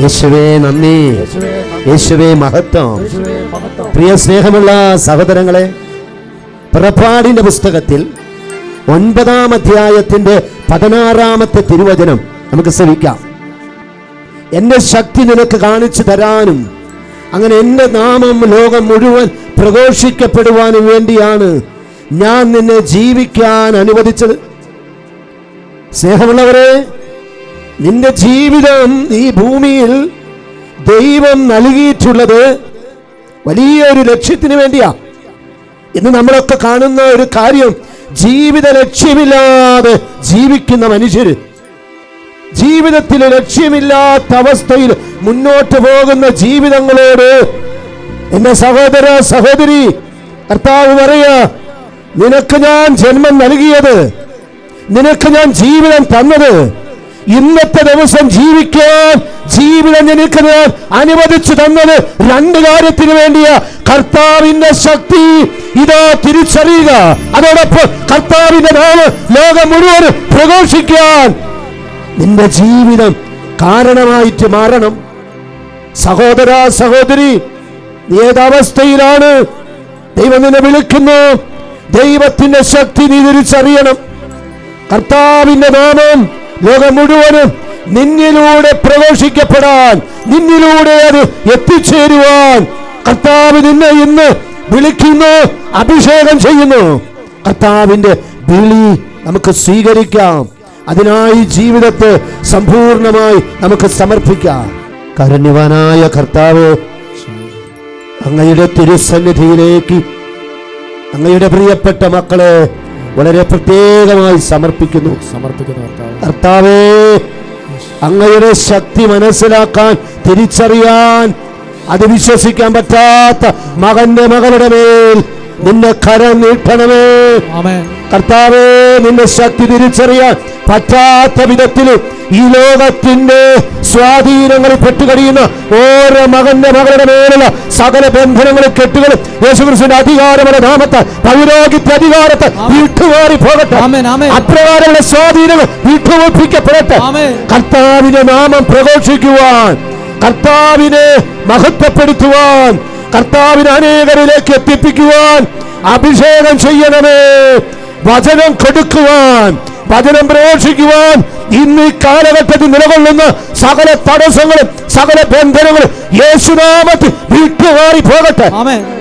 യേശുവേ നന്ദി, യേശുവേ മഹത്വം. പ്രിയ സ്നേഹമുള്ള സഹോദരങ്ങളെ, പുറപ്പാടിന്റെ പുസ്തകത്തിൽ 9-ാം അധ്യായത്തിന്റെ 16-ാമത്തെ തിരുവചനം നമുക്ക് ശ്രവിക്കാം. എന്റെ ശക്തി നിനക്ക് കാണിച്ചു തരാനും അങ്ങനെ എന്റെ നാമം ലോകം മുഴുവൻ പ്രഘോഷിക്കപ്പെടുവാനും വേണ്ടിയാണ് ഞാൻ നിന്നെ ജീവിക്കാൻ അനുവദിച്ചത്. സ്നേഹമുള്ളവരെ, നിന്റെ ജീവിതം ഈ ഭൂമിയിൽ ദൈവം നൽകിയിട്ടുള്ളത് വലിയൊരു ലക്ഷ്യത്തിന് വേണ്ടിയാ. ഇന്ന് നമ്മളൊക്കെ കാണുന്ന ഒരു കാര്യം, ജീവിത ലക്ഷ്യമില്ലാതെ ജീവിക്കുന്ന മനുഷ്യര്, ജീവിതത്തിൽ ലക്ഷ്യമില്ലാത്ത അവസ്ഥയിൽ മുന്നോട്ട് പോകുന്ന ജീവിതങ്ങളോട് എന്റെ സഹോദര സഹോദരി, കർത്താവ് പറയാ, നിനക്ക് ഞാൻ ജന്മം നൽകിയത്, നിനക്ക് ഞാൻ ജീവിതം തന്നത്, ഇന്നത്തെ ദിവസം ജീവിക്കാൻ ജീവിതം നിനക്ക് ഞാൻ അനുവദിച്ചു തന്നത് 2 കാര്യത്തിന് വേണ്ടിയാ. കർത്താവിന്റെ ശക്തി ഇതാ തിരിച്ചറിയുക, അതോടൊപ്പം കർത്താവിന്റെ നാമം ലോകം മുഴുവൻ പ്രഘോഷിക്കാൻ നിന്റെ ജീവിതം കാരണമായിട്ട് മാറണം. സഹോദര സഹോദരി, നീ ഏതവസ്ഥയിലാണ്? ദൈവം നിന്നെ വിളിക്കുന്നു. ദൈവത്തിന്റെ ശക്തി നീ തിരിച്ചറിയണം. കർത്താവിന്റെ നാമം ലോകം മുഴുവനും നിന്നിലൂടെ പ്രഘോഷിക്കപ്പെടാൻ, നിന്നിലൂടെ അത് എത്തിച്ചേരുവാൻ കർത്താവ് നിന്നെ ഇന്ന് വിളിക്കുന്നു, അഭിഷേകം ചെയ്യുന്നു. കർത്താവിന്റെ വിളി നമുക്ക് സ്വീകരിക്കാം. അതിനായി ജീവിതത്തെ സമ്പൂർണമായി നമുക്ക് സമർപ്പിക്കാം. കാരുണ്യവാനായ കർത്താവ്, അങ്ങയുടെ തിരുസന്നിധിയിലേക്ക് അങ്ങയുടെ പ്രിയപ്പെട്ട മക്കളെ വളരെ പ്രത്യേകമായി സമർപ്പിക്കുന്നു. കർത്താവേ, അങ്ങയുടെ ശക്തി മനസ്സിലാക്കാൻ, തിരിച്ചറിയാൻ, അത് വിശ്വസിക്കാൻ പറ്റാത്ത മകന്റെ മകളുടെ മേൽ നിന്റെ കരം നീട്ടണമേ. കർത്താവേ, നിന്റെ ശക്തി തിരിച്ചറിയാൻ പറ്റാത്ത വിധത്തിൽ ഈ ലോകത്തിന്റെ സ്വാധീനങ്ങളിൽ പെട്ടുകഴിയുന്ന ഓരോ മകന്റെ മകളുടെ മേലുള്ള സകല ബന്ധനങ്ങളും കെട്ടുകളും യേശുക്രിസ്തുവിന്റെ അധികാരമുള്ള നാമത്താൽ, പൗരോഹിത്യ അധികാരത്താൽ വിട്ടുമാറി പോകട്ടെ. അപ്രകാരമുള്ള സ്വാധീനങ്ങൾ വിട്ടുവപ്പിക്കപ്പെടട്ടെ. കർത്താവിന്റെ നാമം പ്രഘോഷിക്കുവാൻ, കർത്താവിനെ മഹത്വപ്പെടുത്തുവാൻ, കർത്താവിനെ അനേകരിലേക്ക് എത്തിപ്പിക്കുവാൻ അഭിഷേകം ചെയ്യണമേ. വചനം കൊടുക്കുവാൻ, വചനം പ്രഘോഷിക്കുവാൻ ഇന്ന് ഈ കാലഘട്ടത്തിൽ നിലകൊള്ളുന്ന സകല തടസ്സങ്ങളും സകല ബന്ധനങ്ങളും യേശുനാമത്തിൽ വിട്ടുമാറി പോകട്ടെ.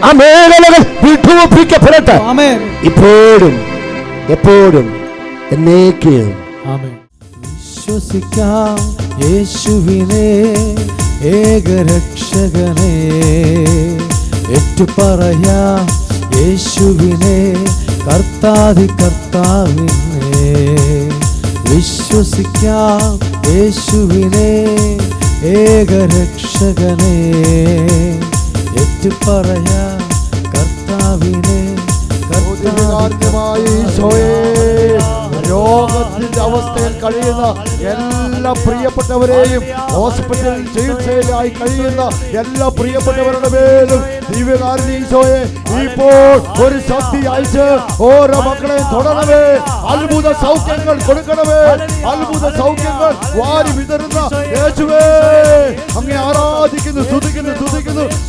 ആ മേഖലകൾ വിട്ടുവപ്പിക്കപ്പെടട്ടെ, ഇപ്പോഴും എപ്പോഴും എന്നേക്കും. വിശ്വസിക്കാം യേശുവിനെ, ഏകരക്ഷകനെ, ഏറ്റുപറയാം യേശുവിനെ, കർത്താധി കർത്താവിനെ. വിശ്വസിക്കാം യേശുവിനെ, ഏകരക്ഷകനെ, ഏറ്റുപറയാം കർത്താവിനെ. രോഗത്തിന്റെ അവസ്ഥയിൽ കഴിയുന്ന എല്ലാ പ്രിയപ്പെട്ടവരെയും, ഹോസ്പിറ്റലിൽ ചികിത്സയിലായി കഴിയുന്ന എല്ലാ പ്രിയപ്പെട്ടവരുടെ മേലും ദിവ്യകാരുണ്യ ഈശോയെ ഇപ്പോൾ ഒരു ശക്തി അയച്ച് ഓരോ മക്കളെയും തൊടണമേ. അത്ഭുത സൗഖ്യങ്ങൾ കൊടുക്കണമേ. അത്ഭുത സൗഖ്യങ്ങൾ വാരി വിതറുന്ന യേശുവേ, അങ്ങേ ആരാധിക്കുന്നു, സ്തുതിക്കുന്നു.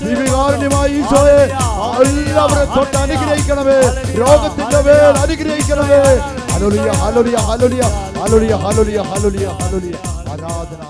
ദിവ്യകാരുണ്യമായ ഈശോയെ എല്ലാവരെയും തൊട്ട് അനുഗ്രഹിക്കണമേ. രോഗത്തിന്റെ മേൽ അനുഗ്രഹിക്കണമേ. Hallelujah, hallelujah, hallelujah, hallelujah, hallelujah, hallelujah. ആരാധന.